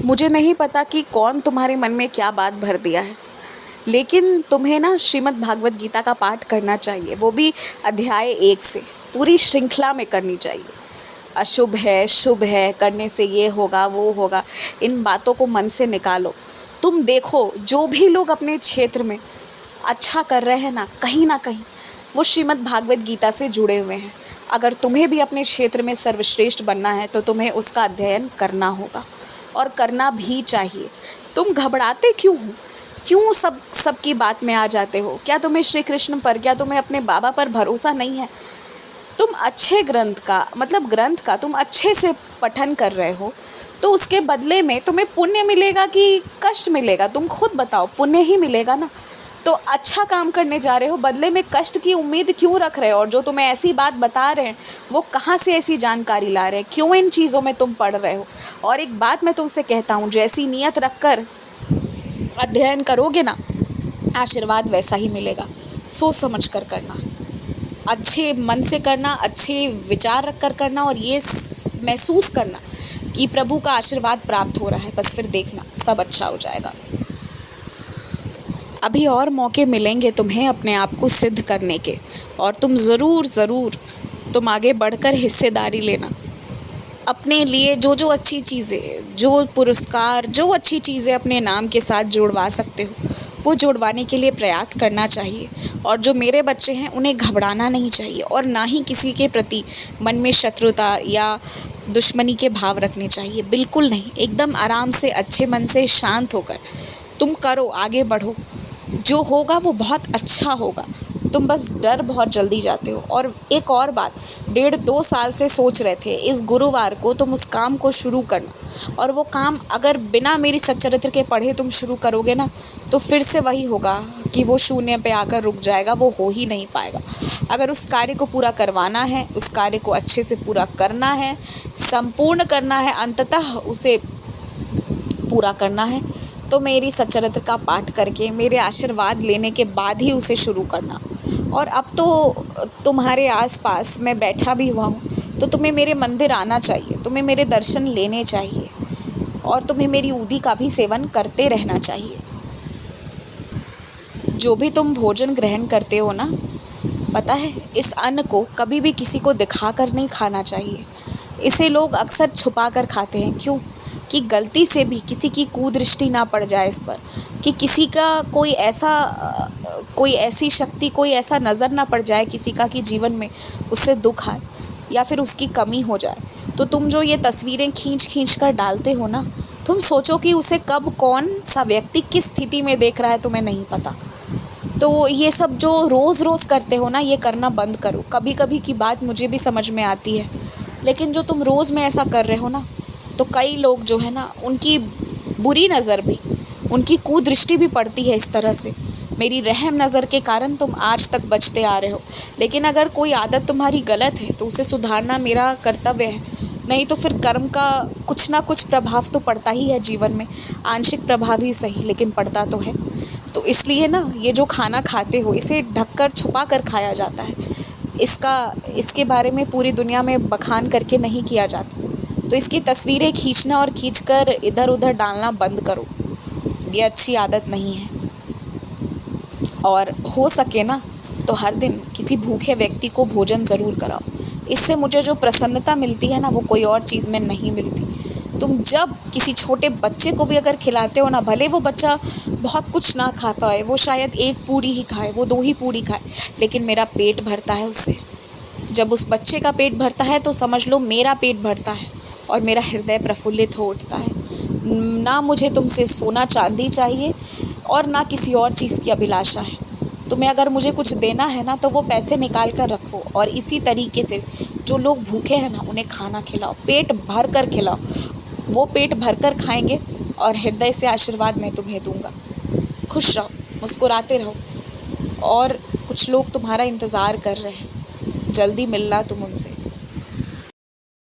मुझे नहीं पता कि कौन तुम्हारे मन में क्या बात भर दिया है, लेकिन तुम्हें ना श्रीमद् भागवत गीता का पाठ करना चाहिए, वो भी अध्याय 1 से पूरी श्रृंखला में करनी चाहिए। अशुभ है, शुभ है, करने से ये होगा वो होगा, इन बातों को मन से निकालो। तुम देखो जो भी लोग अपने क्षेत्र में अच्छा कर रहे हैं ना कहीं वो श्रीमद् भागवत गीता से जुड़े हुए हैं। अगर तुम्हें भी अपने क्षेत्र में सर्वश्रेष्ठ बनना है तो तुम्हें उसका अध्ययन करना होगा और करना भी चाहिए। तुम घबराते क्यों हो? क्यों सबकी बात में आ जाते हो? क्या तुम्हें श्री कृष्ण पर, क्या तुम्हें अपने बाबा पर भरोसा नहीं है? तुम अच्छे ग्रंथ का तुम अच्छे से पठन कर रहे हो तो उसके बदले में तुम्हें पुण्य मिलेगा कि कष्ट मिलेगा? तुम खुद बताओ, पुण्य ही मिलेगा ना। तो अच्छा काम करने जा रहे हो, बदले में कष्ट की उम्मीद क्यों रख रहे हो? और जो तुम्हें ऐसी बात बता रहे हैं वो कहाँ से ऐसी जानकारी ला रहे हैं? क्यों इन चीज़ों में तुम पढ़ रहे हो? और एक बात मैं तुमसे कहता हूँ, जैसी नियत रख कर अध्ययन करोगे ना, आशीर्वाद वैसा ही मिलेगा। सोच समझ कर करना, अच्छे मन से करना, अच्छे विचार रख कर करना और ये महसूस करना कि प्रभु का आशीर्वाद प्राप्त हो रहा है। बस फिर देखना सब अच्छा हो जाएगा। अभी और मौके मिलेंगे तुम्हें अपने आप को सिद्ध करने के, और तुम ज़रूर तुम आगे बढ़कर हिस्सेदारी लेना। अपने लिए जो अच्छी चीज़ें, जो पुरस्कार, जो अच्छी चीज़ें अपने नाम के साथ जुड़वा सकते हो वो जुड़वाने के लिए प्रयास करना चाहिए। और जो मेरे बच्चे हैं उन्हें घबराना नहीं चाहिए और ना ही किसी के प्रति मन में शत्रुता या दुश्मनी के भाव रखने चाहिए। बिल्कुल नहीं, एकदम आराम से, अच्छे मन से, शांत होकर तुम करो, आगे बढ़ो। जो होगा वो बहुत अच्छा होगा। तुम बस डर बहुत जल्दी जाते हो। और एक और बात, 1.5-2 साल से सोच रहे थे इस गुरुवार को तुम उस काम को शुरू करना, और वो काम अगर बिना मेरी सच्चरित्र के पढ़े तुम शुरू करोगे ना तो फिर से वही होगा कि वो शून्य पे आकर रुक जाएगा, वो हो ही नहीं पाएगा। अगर उस कार्य को पूरा करवाना है, उस कार्य को अच्छे से पूरा करना है, संपूर्ण करना है, अंततः उसे पूरा करना है, तो मेरी सच्चरित्र का पाठ करके मेरे आशीर्वाद लेने के बाद ही उसे शुरू करना। और अब तो तुम्हारे आसपास मैं बैठा भी हुआ हूँ तो तुम्हें मेरे मंदिर आना चाहिए, तुम्हें मेरे दर्शन लेने चाहिए और तुम्हें मेरी उदी का भी सेवन करते रहना चाहिए। जो भी तुम भोजन ग्रहण करते हो ना, पता है इस अन्न को कभी भी किसी को दिखा कर नहीं खाना चाहिए। इसे लोग अक्सर छुपा कर खाते हैं। क्यों? कि गलती से भी किसी की कुदृष्टि ना पड़ जाए इस पर, कि किसी का कोई ऐसी शक्ति, कोई ऐसा नज़र ना पड़ जाए किसी का कि जीवन में उससे दुख आए या फिर उसकी कमी हो जाए। तो तुम जो ये तस्वीरें खींच कर डालते हो ना, तुम सोचो कि उसे कब कौन सा व्यक्ति किस स्थिति में देख रहा है, तुम्हें नहीं पता। तो ये सब जो रोज़ करते हो ना, ये करना बंद करो। कभी कभी की बात मुझे भी समझ में आती है, लेकिन जो तुम रोज़ में ऐसा कर रहे हो ना, तो कई लोग जो है ना, उनकी बुरी नज़र भी, उनकी कुदृष्टि भी पड़ती है इस तरह से। मेरी रहम नज़र के कारण तुम आज तक बचते आ रहे हो। लेकिन अगर कोई आदत तुम्हारी गलत है तो उसे सुधारना मेरा कर्तव्य है, नहीं तो फिर कर्म का कुछ ना कुछ प्रभाव तो पड़ता ही है जीवन में। आंशिक प्रभाव ही सही, लेकिन पड़ता तो है। तो इसलिए ना, ये जो खाना खाते हो इसे ढककर छुपा कर खाया जाता है। इसके बारे में पूरी दुनिया में बखान करके नहीं किया जाता। तो इसकी तस्वीरें खींचना और खींचकर इधर उधर डालना बंद करो, ये अच्छी आदत नहीं है। और हो सके ना तो हर दिन किसी भूखे व्यक्ति को भोजन ज़रूर कराओ। इससे मुझे जो प्रसन्नता मिलती है ना, वो कोई और चीज़ में नहीं मिलती। तुम जब किसी छोटे बच्चे को भी अगर खिलाते हो ना, भले वो बच्चा बहुत कुछ ना खाता है, वो शायद 1 पूड़ी ही खाए, वो 2 ही पूड़ी खाए, लेकिन मेरा पेट भरता है उससे। जब उस बच्चे का पेट भरता है तो समझ लो मेरा पेट भरता है और मेरा हृदय प्रफुल्लित हो उठता है। ना मुझे तुमसे सोना चांदी चाहिए और ना किसी और चीज़ की अभिलाषा है। तुम्हें अगर मुझे कुछ देना है ना, तो वो पैसे निकाल कर रखो और इसी तरीके से जो लोग भूखे हैं ना, उन्हें खाना खिलाओ, पेट भर कर खिलाओ। वो पेट भर कर खाएंगे और हृदय से आशीर्वाद मैं तुम्हें दूंगा। खुश रहो, मुस्कुराते रहो। और कुछ लोग तुम्हारा इंतज़ार कर रहे हैं, जल्दी मिलना तुम उनसे।